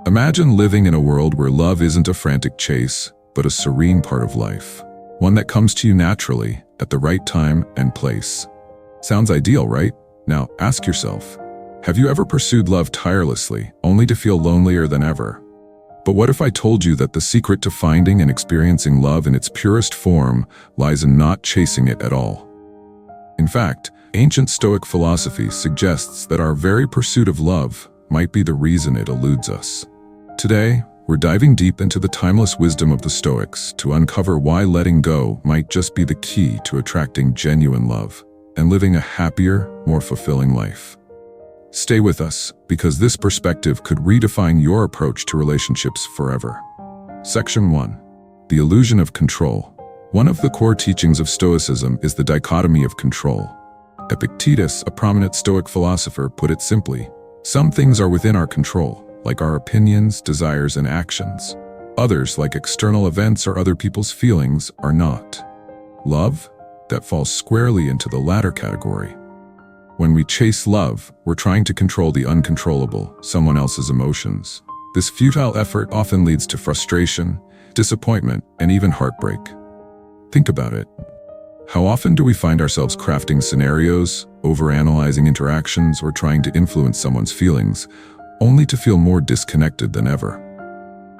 Imagine living in a world where love isn't a frantic chase, but a serene part of life. One that comes to you naturally, at the right time and place. Sounds ideal, right? Now, ask yourself, have you ever pursued love tirelessly, only to feel lonelier than ever? But what if I told you that the secret to finding and experiencing love in its purest form lies in not chasing it at all? In fact, ancient Stoic philosophy suggests that our very pursuit of love might be the reason it eludes us. Today, we're diving deep into the timeless wisdom of the Stoics to uncover why letting go might just be the key to attracting genuine love and living a happier, more fulfilling life. Stay with us, because this perspective could redefine your approach to relationships forever. Section 1. The illusion of control. One of the core teachings of Stoicism is the dichotomy of control. Epictetus, a prominent Stoic philosopher, put it simply: some things are within our control, like our opinions, desires, and actions. Others, like external events or other people's feelings, are not. Love? That falls squarely into the latter category. When we chase love, we're trying to control the uncontrollable, someone else's emotions. This futile effort often leads to frustration, disappointment, and even heartbreak. Think about it. How often do we find ourselves crafting scenarios, overanalyzing interactions, or trying to influence someone's feelings, only to feel more disconnected than ever?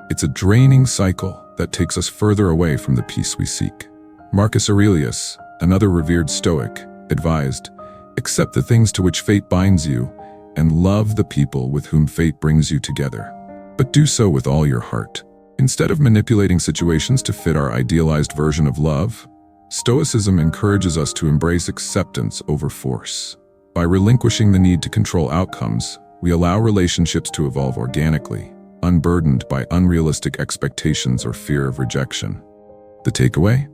It's a draining cycle that takes us further away from the peace we seek. Marcus Aurelius, another revered Stoic, advised, "Accept the things to which fate binds you, and love the people with whom fate brings you together. But do so with all your heart." Instead of manipulating situations to fit our idealized version of love, Stoicism encourages us to embrace acceptance over force. By relinquishing the need to control outcomes, we allow relationships to evolve organically, unburdened by unrealistic expectations or fear of rejection. The takeaway?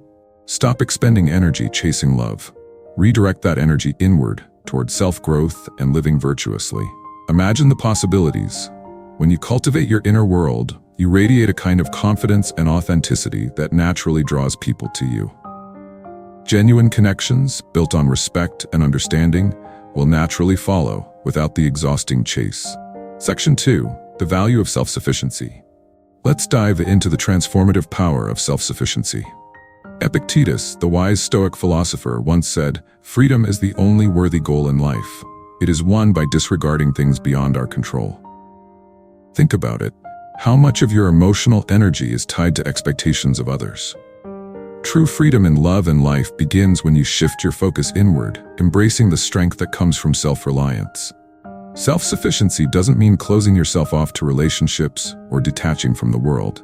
Stop expending energy chasing love. Redirect that energy inward, toward self-growth and living virtuously. Imagine the possibilities. When you cultivate your inner world, you radiate a kind of confidence and authenticity that naturally draws people to you. Genuine connections, built on respect and understanding, will naturally follow without the exhausting chase. Section 2. The value of self-sufficiency. Let's dive into the transformative power of self-sufficiency. Epictetus, the wise Stoic philosopher, once said, "Freedom is the only worthy goal in life. It is won by disregarding things beyond our control." Think about it. How much of your emotional energy is tied to expectations of others? True freedom in love and life begins when you shift your focus inward, embracing the strength that comes from self-reliance. Self-sufficiency doesn't mean closing yourself off to relationships or detaching from the world.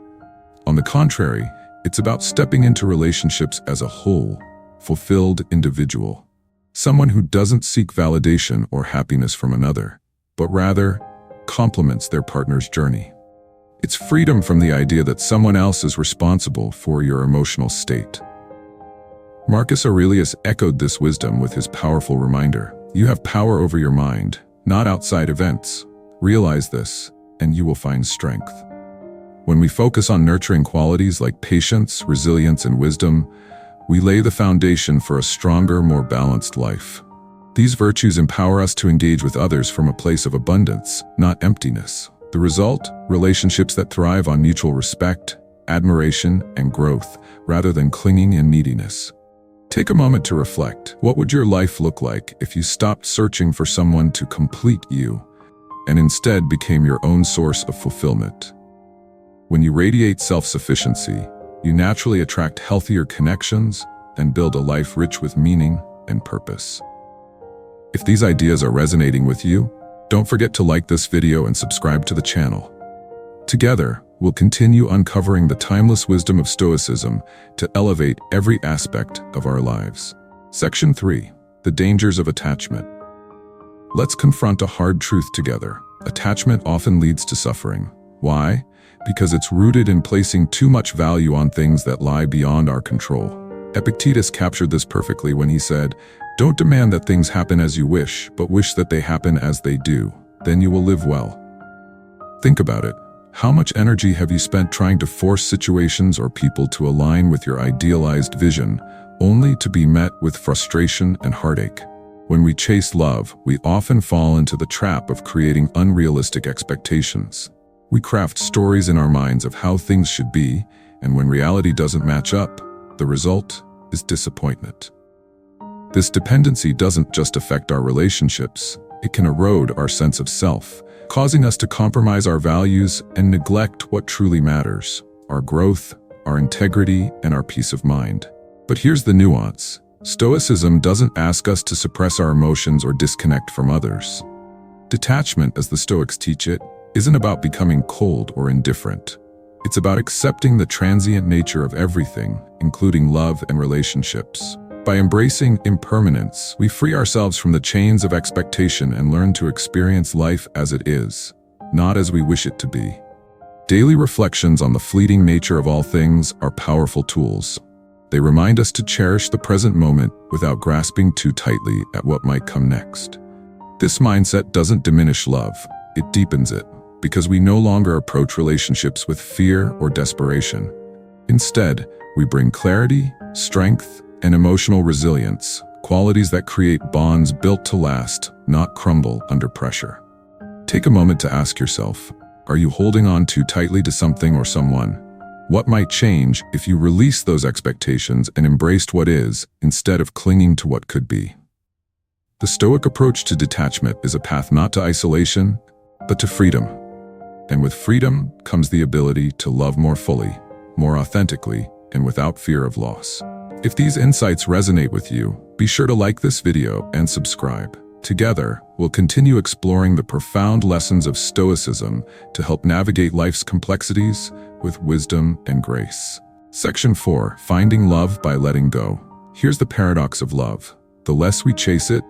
On the contrary, it's about stepping into relationships as a whole, fulfilled individual. Someone who doesn't seek validation or happiness from another, but rather complements their partner's journey. It's freedom from the idea that someone else is responsible for your emotional state. Marcus Aurelius echoed this wisdom with his powerful reminder: you have power over your mind, not outside events. Realize this, and you will find strength. When we focus on nurturing qualities like patience, resilience, and wisdom, we lay the foundation for a stronger, more balanced life. These virtues empower us to engage with others from a place of abundance, not emptiness. The result? Relationships that thrive on mutual respect, admiration, and growth, rather than clinging and neediness. Take a moment to reflect. What would your life look like if you stopped searching for someone to complete you, and instead became your own source of fulfillment? When you radiate self-sufficiency, you naturally attract healthier connections and build a life rich with meaning and purpose. If these ideas are resonating with you, don't forget to like this video and subscribe to the channel. Together, we'll continue uncovering the timeless wisdom of Stoicism to elevate every aspect of our lives. Section 3. The dangers of attachment. Let's confront a hard truth together. Attachment often leads to suffering. Why? Because it's rooted in placing too much value on things that lie beyond our control. Epictetus captured this perfectly when he said, "Don't demand that things happen as you wish, but wish that they happen as they do. Then you will live well." Think about it. How much energy have you spent trying to force situations or people to align with your idealized vision, only to be met with frustration and heartache? When we chase love, we often fall into the trap of creating unrealistic expectations. We craft stories in our minds of how things should be, and when reality doesn't match up, the result is disappointment. This dependency doesn't just affect our relationships, it can erode our sense of self, causing us to compromise our values and neglect what truly matters: our growth, our integrity, and our peace of mind. But here's the nuance. Stoicism doesn't ask us to suppress our emotions or disconnect from others. Detachment, as the Stoics teach it, isn't about becoming cold or indifferent. It's about accepting the transient nature of everything, including love and relationships. By embracing impermanence, we free ourselves from the chains of expectation and learn to experience life as it is, not as we wish it to be. Daily reflections on the fleeting nature of all things are powerful tools. They remind us to cherish the present moment without grasping too tightly at what might come next. This mindset doesn't diminish love, it deepens it, because we no longer approach relationships with fear or desperation. Instead, we bring clarity, strength, and emotional resilience, qualities that create bonds built to last, not crumble under pressure. Take a moment to ask yourself, are you holding on too tightly to something or someone? What might change if you release those expectations and embraced what is, instead of clinging to what could be? The Stoic approach to detachment is a path not to isolation, but to freedom. And with freedom comes the ability to love more fully, more authentically, and without fear of loss. If these insights resonate with you, be sure to like this video and subscribe. Together, we'll continue exploring the profound lessons of Stoicism to help navigate life's complexities with wisdom and grace. Section 4. Finding love by letting go. Here's the paradox of love. The less we chase it,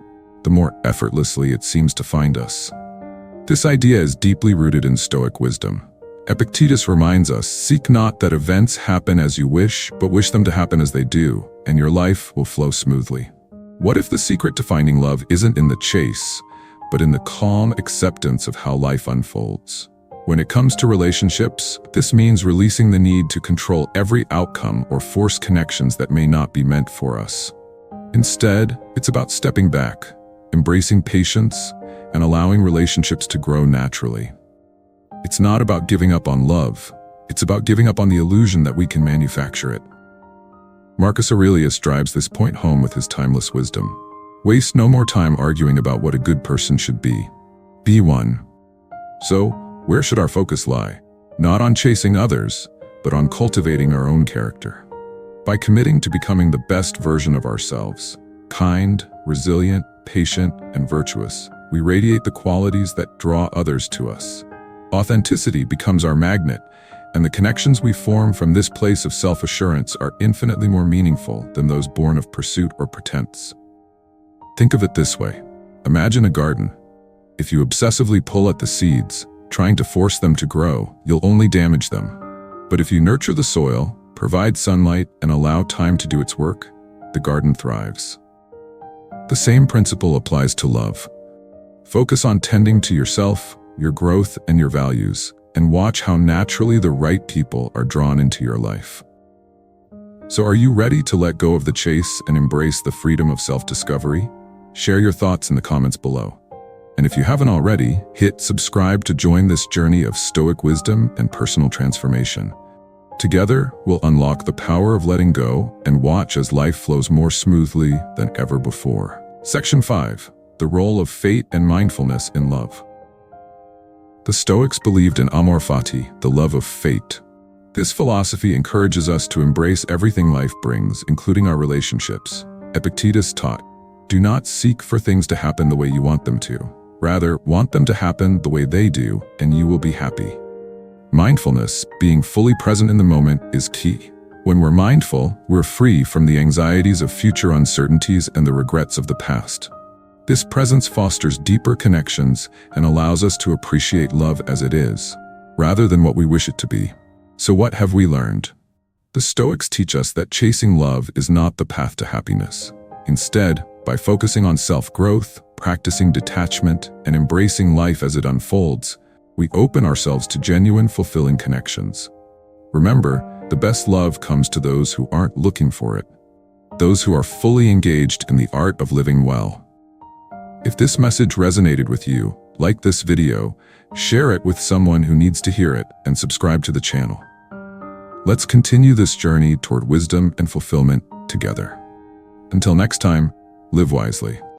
the more effortlessly it seems to find us. This idea is deeply rooted in Stoic wisdom. Epictetus reminds us, seek not that events happen as you wish, but wish them to happen as they do, and your life will flow smoothly. What if the secret to finding love isn't in the chase, but in the calm acceptance of how life unfolds? When it comes to relationships, this means releasing the need to control every outcome or force connections that may not be meant for us. Instead, it's about stepping back, embracing patience, and allowing relationships to grow naturally. It's not about giving up on love, it's about giving up on the illusion that we can manufacture it. Marcus Aurelius drives this point home with his timeless wisdom. Waste no more time arguing about what a good person should be. Be one. So, where should our focus lie? Not on chasing others, but on cultivating our own character. By committing to becoming the best version of ourselves, kind, resilient, patient, and virtuous, we radiate the qualities that draw others to us. Authenticity becomes our magnet, and the connections we form from this place of self-assurance are infinitely more meaningful than those born of pursuit or pretense. Think of it this way. Imagine a garden. If you obsessively pull at the seeds, trying to force them to grow, you'll only damage them. But if you nurture the soil, provide sunlight, and allow time to do its work, the garden thrives. The same principle applies to love. Focus on tending to yourself, your growth, and your values, and watch how naturally the right people are drawn into your life. So are you ready to let go of the chase and embrace the freedom of self-discovery? Share your thoughts in the comments below. And if you haven't already, hit subscribe to join this journey of Stoic wisdom and personal transformation. Together, we'll unlock the power of letting go and watch as life flows more smoothly than ever before. Section 5. The role of fate and mindfulness in love. The Stoics believed in amor fati, the love of fate. This philosophy encourages us to embrace everything life brings, including our relationships. Epictetus taught, do not seek for things to happen the way you want them to. Rather, want them to happen the way they do, and you will be happy. Mindfulness, being fully present in the moment, is key. When we're mindful, we're free from the anxieties of future uncertainties and the regrets of the past. This presence fosters deeper connections and allows us to appreciate love as it is, rather than what we wish it to be. So what have we learned? The Stoics teach us that chasing love is not the path to happiness. Instead, by focusing on self-growth, practicing detachment, and embracing life as it unfolds, we open ourselves to genuine, fulfilling connections. Remember, the best love comes to those who aren't looking for it, those who are fully engaged in the art of living well. If this message resonated with you, Like this video, share it with someone who needs to hear it, and subscribe to the channel. Let's continue this journey toward wisdom and fulfillment together. Until next time, live wisely.